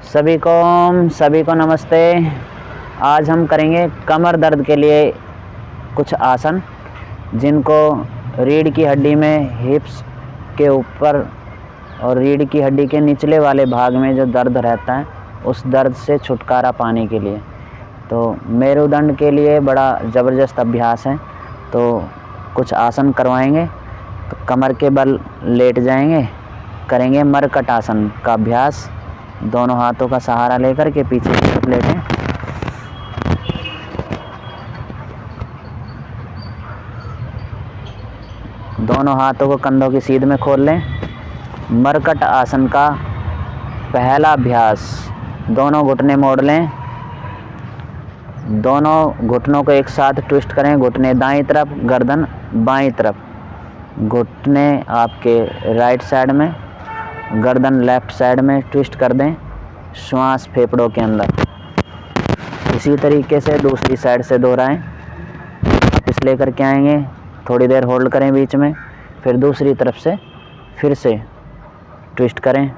सभी को नमस्ते। आज हम करेंगे कमर दर्द के लिए कुछ आसन, जिनको रीढ़ की हड्डी में हिप्स के ऊपर और रीढ़ की हड्डी के निचले वाले भाग में जो दर्द रहता है उस दर्द से छुटकारा पाने के लिए। तो मेरुदंड के लिए बड़ा ज़बरदस्त अभ्यास है। तो कुछ आसन करवाएंगे। तो कमर के बल लेट जाएंगे, करेंगे मरकट आसन का अभ्यास। दोनों हाथों का सहारा लेकर के पीछे की तरफ लेटें। दोनों हाथों को कंधों की सीध में खोल लें। मरकट आसन का पहला अभ्यास, दोनों घुटने मोड़ लें। दोनों घुटनों को एक साथ ट्विस्ट करें। घुटने दाईं तरफ, गर्दन बाईं तरफ। घुटने आपके राइट साइड में, गर्दन लेफ़्ट साइड में ट्विस्ट कर दें, श्वास फेफड़ों के अंदर। इसी तरीके से दूसरी साइड से दोहराएं। वापस लेकर के आएंगे, थोड़ी देर होल्ड करें बीच में, फिर दूसरी तरफ से फिर से ट्विस्ट करें।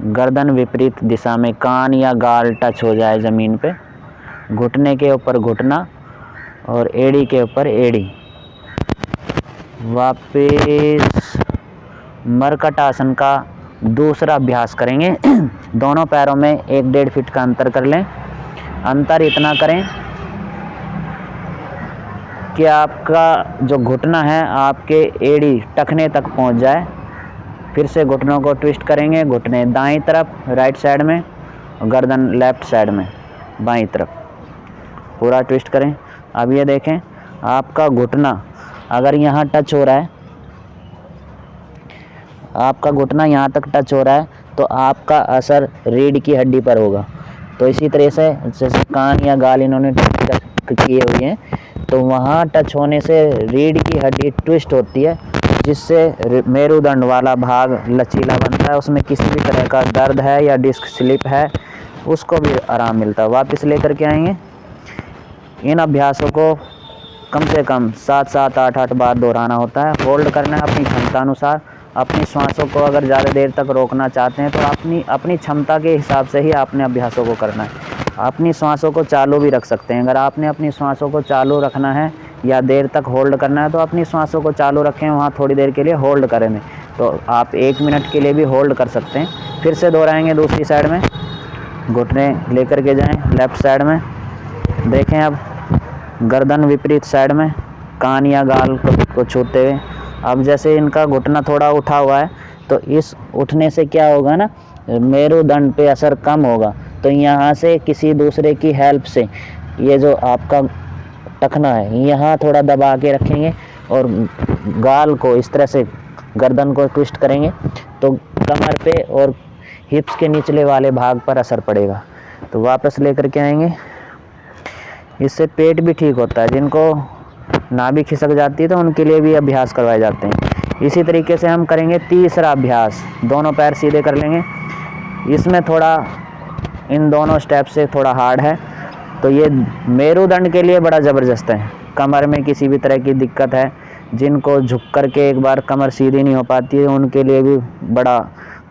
गर्दन विपरीत दिशा में, कान या गाल टच हो जाए ज़मीन पे। घुटने के ऊपर घुटना और एड़ी के ऊपर एड़ी। वापस मरकट आसन का दूसरा अभ्यास करेंगे। दोनों पैरों में 1-1.5 फीट का अंतर कर लें। अंतर इतना करें कि आपका जो घुटना है आपके एड़ी टखने तक पहुंच जाए। फिर से घुटनों को ट्विस्ट करेंगे। घुटने दाईं तरफ राइट साइड में, गर्दन लेफ़्ट साइड में बाईं तरफ। पूरा ट्विस्ट करें। अब ये देखें, आपका घुटना अगर यहाँ टच हो रहा है, आपका घुटना यहाँ तक टच हो रहा है तो आपका असर रीढ़ की हड्डी पर होगा। तो इसी तरह से जैसे कान या गाल इन्होंने टच किए हुए हैं, तो वहाँ टच होने से रीढ़ की हड्डी ट्विस्ट होती है, जिससे मेरुदंड वाला भाग लचीला बनता है। उसमें किसी भी तरह का दर्द है या डिस्क स्लिप है उसको भी आराम मिलता है। वापस लेकर के आएंगे। इन अभ्यासों को कम से कम 7-7, 8-8 बार दोहराना होता है। होल्ड करना है अपनी क्षमता अनुसार। अपनी श्वासों को अगर ज़्यादा देर तक रोकना चाहते हैं तो अपनी क्षमता के हिसाब से ही आपने अभ्यासों को करना है। अपनी श्वासों को चालू भी रख सकते हैं। अगर आपने अपनी श्वासों को चालू रखना है या देर तक होल्ड करना है तो अपनी श्वासों को चालू रखें, वहाँ थोड़ी देर के लिए होल्ड करें। तो आप 1 मिनट के लिए भी होल्ड कर सकते हैं। फिर से दोहराएंगे दूसरी साइड में। घुटने लेकर के जाएँ लेफ़्ट साइड में। देखें अब गर्दन विपरीत साइड में, कान या गाल को छूते हुए। अब जैसे इनका घुटना थोड़ा उठा हुआ है तो इस उठने से क्या होगा ना, मेरुदंड पे असर कम होगा। तो यहाँ से किसी दूसरे की हेल्प से ये जो आपका टखना है यहाँ थोड़ा दबा के रखेंगे और गाल को इस तरह से गर्दन को ट्विस्ट करेंगे तो कमर पे और हिप्स के निचले वाले भाग पर असर पड़ेगा। तो वापस लेकर के आएंगे। इससे पेट भी ठीक होता है। जिनको नाभि खिसक जाती है तो उनके लिए भी अभ्यास करवाए जाते हैं। इसी तरीके से हम करेंगे तीसरा अभ्यास। दोनों पैर सीधे कर लेंगे। इसमें थोड़ा इन दोनों स्टेप से थोड़ा हार्ड है, तो ये मेरुदंड के लिए बड़ा ज़बरदस्त है। कमर में किसी भी तरह की दिक्कत है, जिनको झुक कर के एक बार कमर सीधी नहीं हो पाती है, उनके लिए भी बड़ा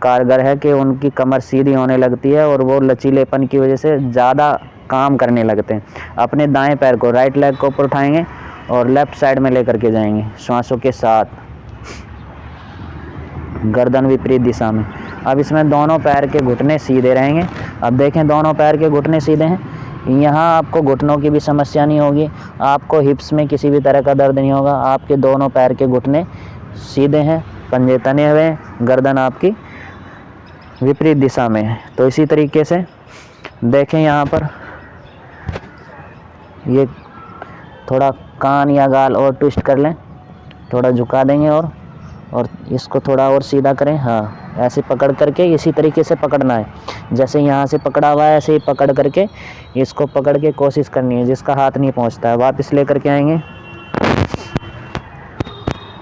कारगर है कि उनकी कमर सीधी होने लगती है और वो लचीलेपन की वजह से ज़्यादा काम करने लगते हैं। अपने दाएं पैर को, राइट लेग को ऊपर उठाएंगे और लेफ़्ट साइड में लेकर के जाएंगे श्वासों के साथ, गर्दन विपरीत दिशा में। अब इसमें दोनों पैर के घुटने सीधे रहेंगे। अब देखें, दोनों पैर के घुटने सीधे हैं। यहाँ आपको घुटनों की भी समस्या नहीं होगी, आपको हिप्स में किसी भी तरह का दर्द नहीं होगा। आपके दोनों पैर के घुटने सीधे हैं, पंजे तने हुए हैं, गर्दन आपकी विपरीत दिशा में है। तो इसी तरीके से देखें, यहाँ पर ये थोड़ा कान या गाल और ट्विस्ट कर लें, थोड़ा झुका देंगे और इसको थोड़ा और सीधा करें। हाँ, ऐसे पकड़ करके इसी तरीके से पकड़ना है। जैसे यहाँ से पकड़ा हुआ है ऐसे ही पकड़ करके इसको पकड़ के कोशिश करनी है, जिसका हाथ नहीं पहुँचता है। वापस लेकर के आएंगे,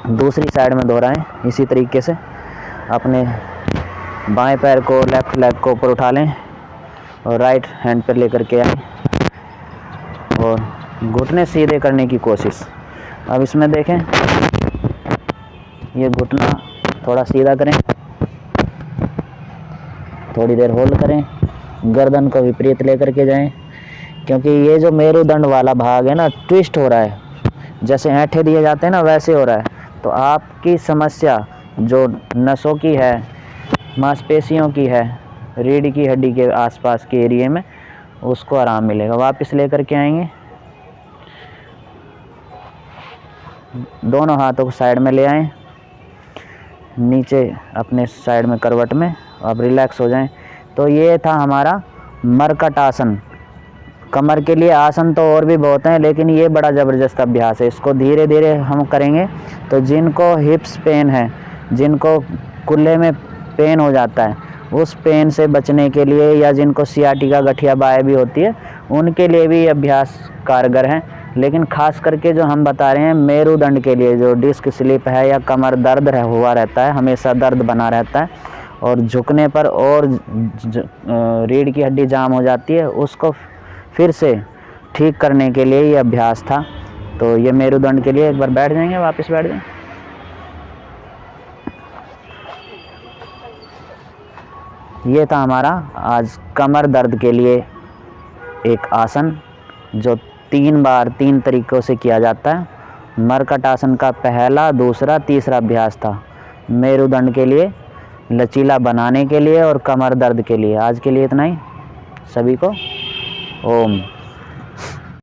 दूसरी साइड में दोहराएं। इसी तरीके से अपने बाएं पैर को, लेफ़्ट लेग को ऊपर उठा लें और राइट हैंड पर लेकर के आएँ और घुटने सीधे करने की कोशिश। अब इसमें देखें, ये घुटना थोड़ा सीधा करें, थोड़ी देर होल्ड करें, गर्दन को विपरीत लेकर के जाएं, क्योंकि ये जो मेरुदंड वाला भाग है ना, ट्विस्ट हो रहा है, जैसे ऐंठे दिए जाते हैं ना वैसे हो रहा है। तो आपकी समस्या जो नसों की है, मांसपेशियों की है, रीढ़ की हड्डी के आसपास के एरिया में, उसको आराम मिलेगा। वापस लेकर के आएंगे, दोनों हाथों को साइड में ले आएं, नीचे अपने साइड में करवट में, आप रिलैक्स हो जाएं। तो ये था हमारा मरकट आसन। कमर के लिए आसन तो और भी बहुत हैं, लेकिन ये बड़ा ज़बरदस्त अभ्यास है। इसको धीरे धीरे हम करेंगे। तो जिनको हिप्स पेन है, जिनको कुल्ले में पेन हो जाता है, उस पेन से बचने के लिए, या जिनको सियाटिका गठिया बाय भी होती है, उनके लिए भी ये अभ्यास कारगर है। लेकिन खास करके जो हम बता रहे हैं मेरुदंड के लिए, जो डिस्क स्लिप है या कमर दर्द हुआ रहता है, हमेशा दर्द बना रहता है और झुकने पर और रीढ़ की हड्डी जाम हो जाती है, उसको फिर से ठीक करने के लिए ये अभ्यास था। तो ये मेरुदंड के लिए। एक बार बैठ जाएंगे, वापस बैठ जाएं। ये था हमारा आज कमर दर्द के लिए एक आसन, जो 3 बार 3 तरीक़ों से किया जाता है। मरकट आसन का पहला, दूसरा, तीसरा अभ्यास था मेरुदंड के लिए, लचीला बनाने के लिए और कमर दर्द के लिए। आज के लिए इतना ही। सभी को ओम।